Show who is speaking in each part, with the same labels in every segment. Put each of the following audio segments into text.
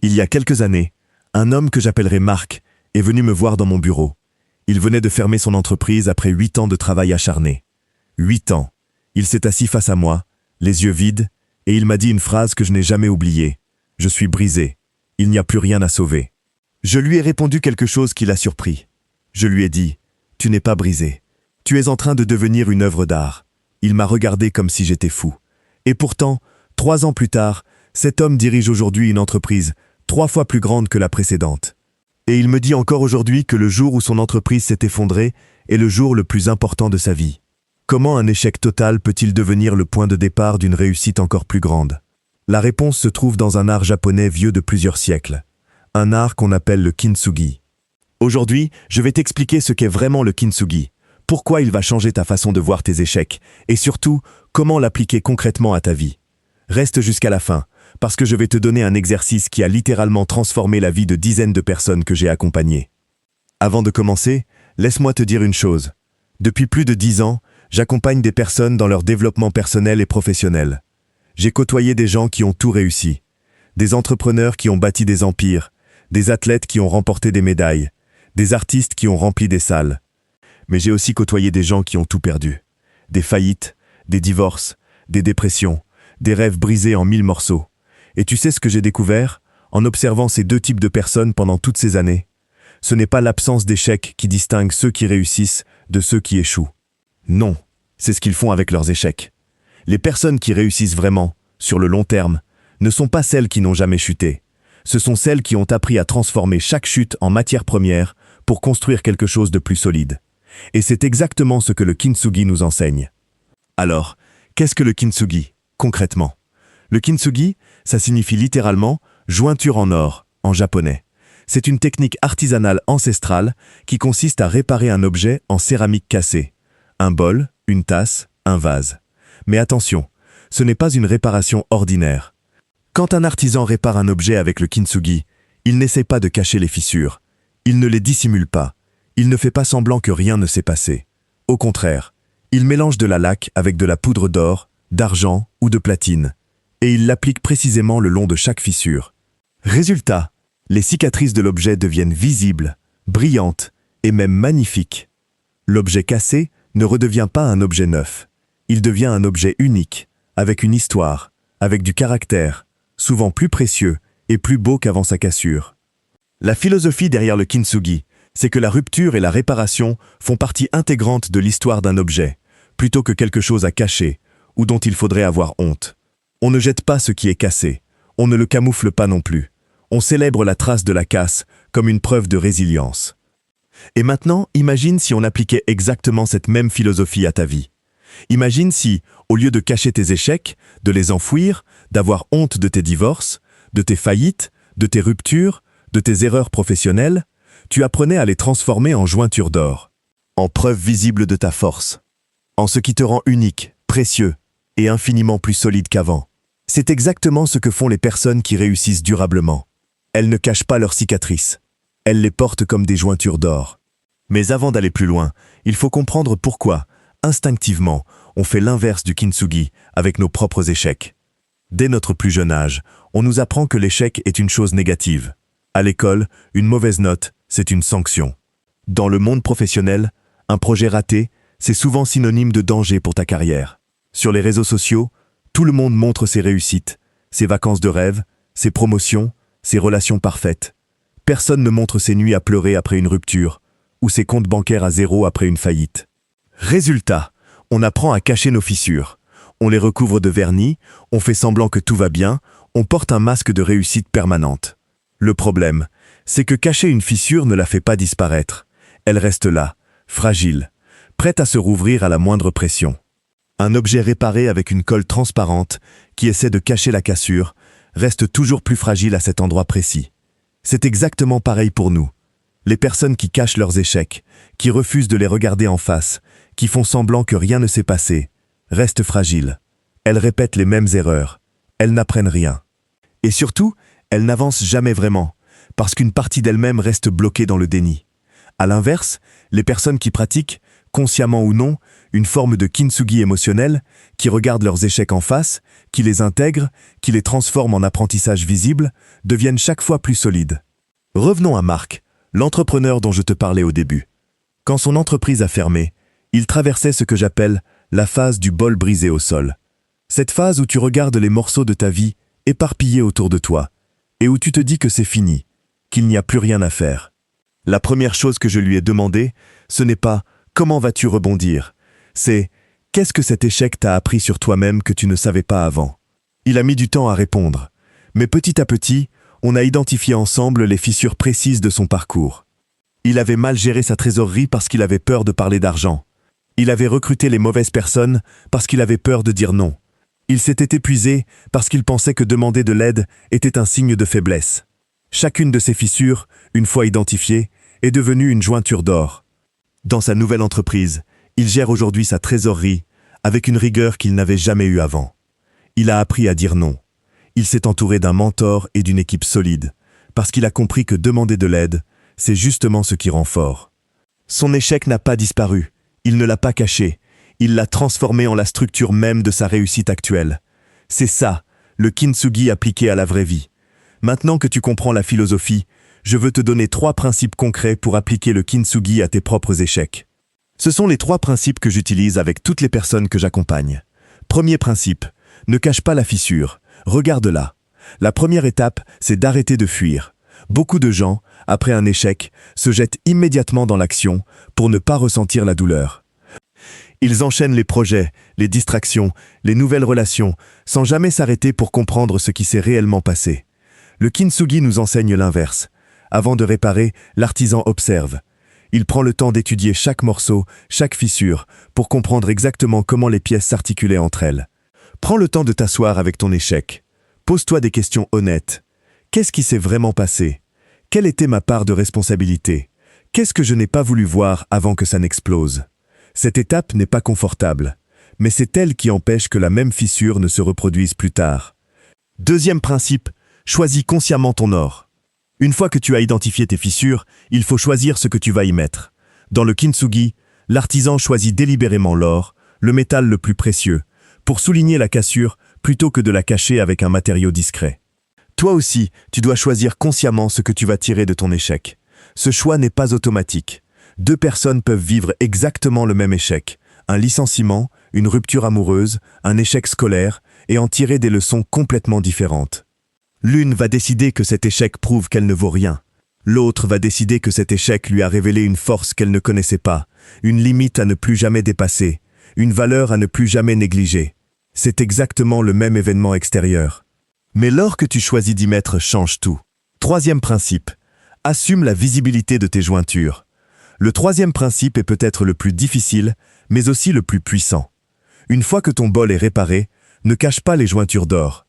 Speaker 1: Il y a quelques années, un homme que j'appellerai Marc est venu me voir dans mon bureau. Il venait de fermer son entreprise après 8 ans de travail acharné. 8 ans. Il s'est assis face à moi, les yeux vides, et il m'a dit une phrase que je n'ai jamais oubliée. Je suis brisé. Il n'y a plus rien à sauver. Je lui ai répondu quelque chose qui l'a surpris. Je lui ai dit, tu n'es pas brisé. Tu es en train de devenir une œuvre d'art. Il m'a regardé comme si j'étais fou. Et pourtant, 3 ans plus tard, cet homme dirige aujourd'hui une entreprise 3 fois plus grande que la précédente. Et il me dit encore aujourd'hui que le jour où son entreprise s'est effondrée est le jour le plus important de sa vie. Comment un échec total peut-il devenir le point de départ d'une réussite encore plus grande? La réponse se trouve dans un art japonais vieux de plusieurs siècles. Un art qu'on appelle le kintsugi. Aujourd'hui, je vais t'expliquer ce qu'est vraiment le kintsugi, pourquoi il va changer ta façon de voir tes échecs, et surtout, comment l'appliquer concrètement à ta vie. Reste jusqu'à la fin, parce que je vais te donner un exercice qui a littéralement transformé la vie de dizaines de personnes que j'ai accompagnées. Avant de commencer, laisse-moi te dire une chose. Depuis plus de 10 ans, j'accompagne des personnes dans leur développement personnel et professionnel. J'ai côtoyé des gens qui ont tout réussi, des entrepreneurs qui ont bâti des empires, des athlètes qui ont remporté des médailles, des artistes qui ont rempli des salles. Mais j'ai aussi côtoyé des gens qui ont tout perdu. Des faillites, des divorces, des dépressions, des rêves brisés en 1000 morceaux. Et tu sais ce que j'ai découvert en observant ces 2 types de personnes pendant toutes ces années? Ce n'est pas l'absence d'échecs qui distingue ceux qui réussissent de ceux qui échouent. Non, c'est ce qu'ils font avec leurs échecs. Les personnes qui réussissent vraiment, sur le long terme, ne sont pas celles qui n'ont jamais chuté. Ce sont celles qui ont appris à transformer chaque chute en matière première pour construire quelque chose de plus solide. Et c'est exactement ce que le kintsugi nous enseigne. Alors, qu'est-ce que le kintsugi, concrètement? Le kintsugi, ça signifie littéralement « jointure en or » en japonais. C'est une technique artisanale ancestrale qui consiste à réparer un objet en céramique cassée. Un bol, une tasse, un vase. Mais attention, ce n'est pas une réparation ordinaire. Quand un artisan répare un objet avec le kintsugi, il n'essaie pas de cacher les fissures. Il ne les dissimule pas. Il ne fait pas semblant que rien ne s'est passé. Au contraire, il mélange de la laque avec de la poudre d'or, d'argent ou de platine, et il l'applique précisément le long de chaque fissure. Résultat, les cicatrices de l'objet deviennent visibles, brillantes et même magnifiques. L'objet cassé ne redevient pas un objet neuf. Il devient un objet unique, avec une histoire, avec du caractère, souvent plus précieux et plus beau qu'avant sa cassure. La philosophie derrière le kintsugi, c'est que la rupture et la réparation font partie intégrante de l'histoire d'un objet, plutôt que quelque chose à cacher ou dont il faudrait avoir honte. On ne jette pas ce qui est cassé, on ne le camoufle pas non plus. On célèbre la trace de la casse comme une preuve de résilience. Et maintenant, imagine si on appliquait exactement cette même philosophie à ta vie. Imagine si, au lieu de cacher tes échecs, de les enfouir, d'avoir honte de tes divorces, de tes faillites, de tes ruptures, de tes erreurs professionnelles, tu apprenais à les transformer en jointure d'or, en preuve visible de ta force, en ce qui te rend unique, précieux et infiniment plus solide qu'avant. C'est exactement ce que font les personnes qui réussissent durablement. Elles ne cachent pas leurs cicatrices. Elles les portent comme des jointures d'or. Mais avant d'aller plus loin, il faut comprendre pourquoi, instinctivement, on fait l'inverse du kintsugi avec nos propres échecs. Dès notre plus jeune âge, on nous apprend que l'échec est une chose négative. À l'école, une mauvaise note, c'est une sanction. Dans le monde professionnel, un projet raté, c'est souvent synonyme de danger pour ta carrière. Sur les réseaux sociaux, tout le monde montre ses réussites, ses vacances de rêve, ses promotions, ses relations parfaites. Personne ne montre ses nuits à pleurer après une rupture, ou ses comptes bancaires à zéro après une faillite. Résultat, on apprend à cacher nos fissures. On les recouvre de vernis, on fait semblant que tout va bien, on porte un masque de réussite permanente. Le problème, c'est que cacher une fissure ne la fait pas disparaître. Elle reste là, fragile, prête à se rouvrir à la moindre pression. Un objet réparé avec une colle transparente, qui essaie de cacher la cassure, reste toujours plus fragile à cet endroit précis. C'est exactement pareil pour nous. Les personnes qui cachent leurs échecs, qui refusent de les regarder en face, qui font semblant que rien ne s'est passé, restent fragiles. Elles répètent les mêmes erreurs. Elles n'apprennent rien. Et surtout, elles n'avancent jamais vraiment, parce qu'une partie d'elles-mêmes reste bloquée dans le déni. À l'inverse, les personnes qui pratiquent consciemment ou non, une forme de kintsugi émotionnel, qui regarde leurs échecs en face, qui les intègre, qui les transforme en apprentissage visible, deviennent chaque fois plus solides. Revenons à Marc, l'entrepreneur dont je te parlais au début. Quand son entreprise a fermé, il traversait ce que j'appelle la phase du bol brisé au sol. Cette phase où tu regardes les morceaux de ta vie éparpillés autour de toi, et où tu te dis que c'est fini, qu'il n'y a plus rien à faire. La première chose que je lui ai demandé, ce n'est pas « comment vas-tu rebondir ?» c'est « qu'est-ce que cet échec t'a appris sur toi-même que tu ne savais pas avant ?» Il a mis du temps à répondre, mais petit à petit, on a identifié ensemble les fissures précises de son parcours. Il avait mal géré sa trésorerie parce qu'il avait peur de parler d'argent. Il avait recruté les mauvaises personnes parce qu'il avait peur de dire non. Il s'était épuisé parce qu'il pensait que demander de l'aide était un signe de faiblesse. Chacune de ces fissures, une fois identifiée, est devenue une jointure d'or. Dans sa nouvelle entreprise, il gère aujourd'hui sa trésorerie avec une rigueur qu'il n'avait jamais eue avant. Il a appris à dire non. Il s'est entouré d'un mentor et d'une équipe solide, parce qu'il a compris que demander de l'aide, c'est justement ce qui rend fort. Son échec n'a pas disparu, il ne l'a pas caché, il l'a transformé en la structure même de sa réussite actuelle. C'est ça, le kintsugi appliqué à la vraie vie. Maintenant que tu comprends la philosophie, je veux te donner 3 principes concrets pour appliquer le kintsugi à tes propres échecs. Ce sont les 3 principes que j'utilise avec toutes les personnes que j'accompagne. Premier principe, ne cache pas la fissure, regarde-la. La première étape, c'est d'arrêter de fuir. Beaucoup de gens, après un échec, se jettent immédiatement dans l'action pour ne pas ressentir la douleur. Ils enchaînent les projets, les distractions, les nouvelles relations, sans jamais s'arrêter pour comprendre ce qui s'est réellement passé. Le kintsugi nous enseigne l'inverse. Avant de réparer, l'artisan observe. Il prend le temps d'étudier chaque morceau, chaque fissure, pour comprendre exactement comment les pièces s'articulaient entre elles. Prends le temps de t'asseoir avec ton échec. Pose-toi des questions honnêtes. Qu'est-ce qui s'est vraiment passé? Quelle était ma part de responsabilité? Qu'est-ce que je n'ai pas voulu voir avant que ça n'explose? Cette étape n'est pas confortable, mais c'est elle qui empêche que la même fissure ne se reproduise plus tard. Deuxième principe, choisis consciemment ton or. Une fois que tu as identifié tes fissures, il faut choisir ce que tu vas y mettre. Dans le kintsugi, l'artisan choisit délibérément l'or, le métal le plus précieux, pour souligner la cassure plutôt que de la cacher avec un matériau discret. Toi aussi, tu dois choisir consciemment ce que tu vas tirer de ton échec. Ce choix n'est pas automatique. 2 personnes peuvent vivre exactement le même échec. Un licenciement, une rupture amoureuse, un échec scolaire, et en tirer des leçons complètement différentes. L'une va décider que cet échec prouve qu'elle ne vaut rien. L'autre va décider que cet échec lui a révélé une force qu'elle ne connaissait pas, une limite à ne plus jamais dépasser, une valeur à ne plus jamais négliger. C'est exactement le même événement extérieur. Mais l'or que tu choisis d'y mettre change tout. Troisième principe, assume la visibilité de tes jointures. Le troisième principe est peut-être le plus difficile, mais aussi le plus puissant. Une fois que ton bol est réparé, ne cache pas les jointures d'or.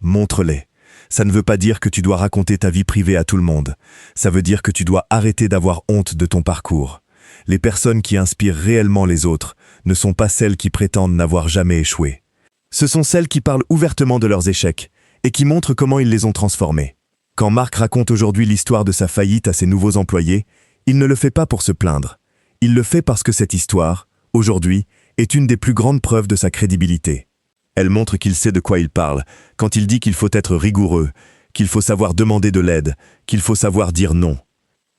Speaker 1: Montre-les. Ça ne veut pas dire que tu dois raconter ta vie privée à tout le monde. Ça veut dire que tu dois arrêter d'avoir honte de ton parcours. Les personnes qui inspirent réellement les autres ne sont pas celles qui prétendent n'avoir jamais échoué. Ce sont celles qui parlent ouvertement de leurs échecs et qui montrent comment ils les ont transformés. Quand Marc raconte aujourd'hui l'histoire de sa faillite à ses nouveaux employés, il ne le fait pas pour se plaindre. Il le fait parce que cette histoire, aujourd'hui, est une des plus grandes preuves de sa crédibilité. Elle montre qu'il sait de quoi il parle, quand il dit qu'il faut être rigoureux, qu'il faut savoir demander de l'aide, qu'il faut savoir dire non.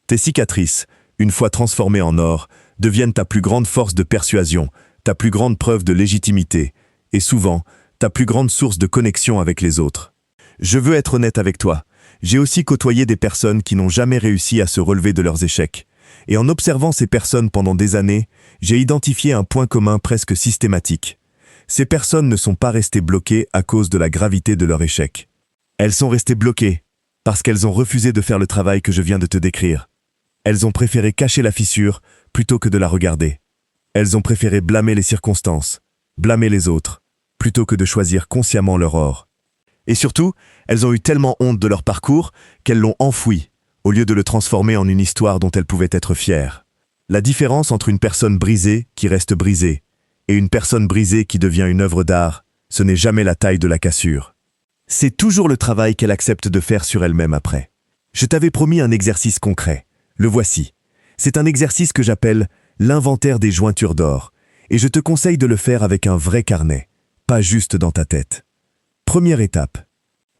Speaker 1: Tes cicatrices, une fois transformées en or, deviennent ta plus grande force de persuasion, ta plus grande preuve de légitimité, et souvent, ta plus grande source de connexion avec les autres. Je veux être honnête avec toi. J'ai aussi côtoyé des personnes qui n'ont jamais réussi à se relever de leurs échecs. Et en observant ces personnes pendant des années, j'ai identifié un point commun presque systématique. Ces personnes ne sont pas restées bloquées à cause de la gravité de leur échec. Elles sont restées bloquées parce qu'elles ont refusé de faire le travail que je viens de te décrire. Elles ont préféré cacher la fissure plutôt que de la regarder. Elles ont préféré blâmer les circonstances, blâmer les autres, plutôt que de choisir consciemment leur or. Et surtout, elles ont eu tellement honte de leur parcours qu'elles l'ont enfoui, au lieu de le transformer en une histoire dont elles pouvaient être fières. La différence entre une personne brisée qui reste brisée et une personne brisée qui devient une œuvre d'art, ce n'est jamais la taille de la cassure. C'est toujours le travail qu'elle accepte de faire sur elle-même après. Je t'avais promis un exercice concret. Le voici. C'est un exercice que j'appelle « l'inventaire des jointures d'or, et je te conseille de le faire avec un vrai carnet, pas juste dans ta tête. Première étape.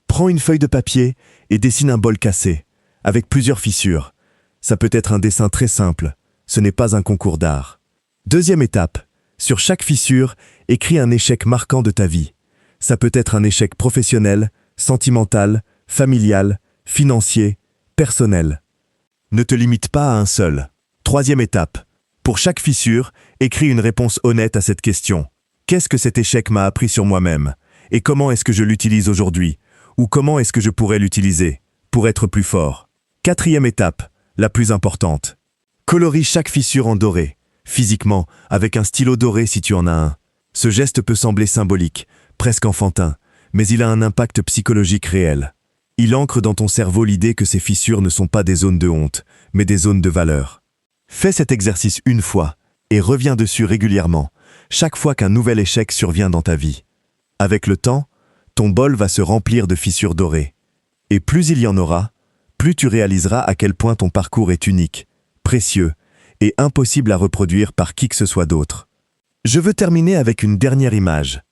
Speaker 1: Prends une feuille de papier et dessine un bol cassé, avec plusieurs fissures. Ça peut être un dessin très simple, ce n'est pas un concours d'art. Deuxième étape. Sur chaque fissure, écris un échec marquant de ta vie. Ça peut être un échec professionnel, sentimental, familial, financier, personnel. Ne te limite pas à un seul. Troisième étape. Pour chaque fissure, écris une réponse honnête à cette question. Qu'est-ce que cet échec m'a appris sur moi-même? Et comment est-ce que je l'utilise aujourd'hui? Ou comment est-ce que je pourrais l'utiliser pour être plus fort? Quatrième étape, la plus importante. Colorie chaque fissure en doré, physiquement, avec un stylo doré si tu en as un. Ce geste peut sembler symbolique, presque enfantin, mais il a un impact psychologique réel. Il ancre dans ton cerveau l'idée que ces fissures ne sont pas des zones de honte, mais des zones de valeur. Fais cet exercice une fois, et reviens dessus régulièrement, chaque fois qu'un nouvel échec survient dans ta vie. Avec le temps, ton bol va se remplir de fissures dorées. Et plus il y en aura, plus tu réaliseras à quel point ton parcours est unique, précieux, et impossible à reproduire par qui que ce soit d'autre. Je veux terminer avec une dernière image.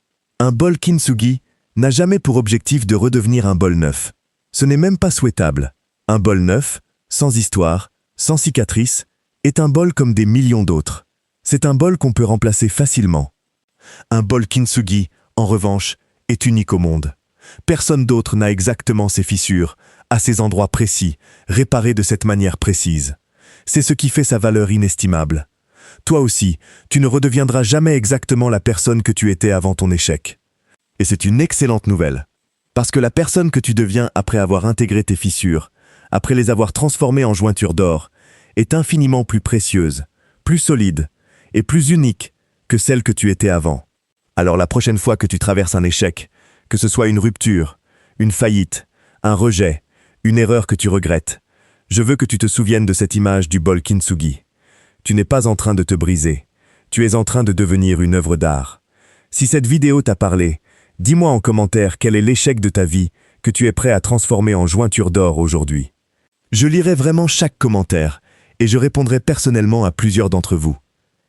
Speaker 1: Un bol kintsugi n'a jamais pour objectif de redevenir un bol neuf. Ce n'est même pas souhaitable. Un bol neuf, sans histoire, sans cicatrice, est un bol comme des millions d'autres. C'est un bol qu'on peut remplacer facilement. Un bol kintsugi, en revanche, est unique au monde. Personne d'autre n'a exactement ces fissures, à ces endroits précis, réparés de cette manière précise. C'est ce qui fait sa valeur inestimable. Toi aussi, tu ne redeviendras jamais exactement la personne que tu étais avant ton échec. Et c'est une excellente nouvelle. Parce que la personne que tu deviens après avoir intégré tes fissures, après les avoir transformées en jointures d'or, est infiniment plus précieuse, plus solide et plus unique que celle que tu étais avant. Alors la prochaine fois que tu traverses un échec, que ce soit une rupture, une faillite, un rejet, une erreur que tu regrettes, je veux que tu te souviennes de cette image du bol kintsugi. Tu n'es pas en train de te briser, tu es en train de devenir une œuvre d'art. Si cette vidéo t'a parlé, dis-moi en commentaire quel est l'échec de ta vie que tu es prêt à transformer en jointure d'or aujourd'hui. Je lirai vraiment chaque commentaire et je répondrai personnellement à plusieurs d'entre vous.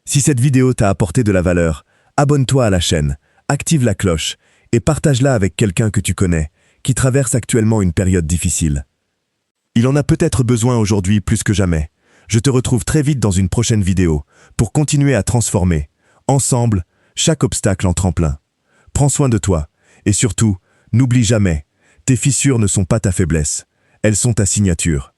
Speaker 1: Si cette vidéo t'a apporté de la valeur, abonne-toi à la chaîne, active la cloche et partage-la avec quelqu'un que tu connais, qui traverse actuellement une période difficile. Il en a peut-être besoin aujourd'hui plus que jamais. Je te retrouve très vite dans une prochaine vidéo pour continuer à transformer, ensemble, chaque obstacle en tremplin. Prends soin de toi et surtout, n'oublie jamais, tes fissures ne sont pas ta faiblesse, elles sont ta signature.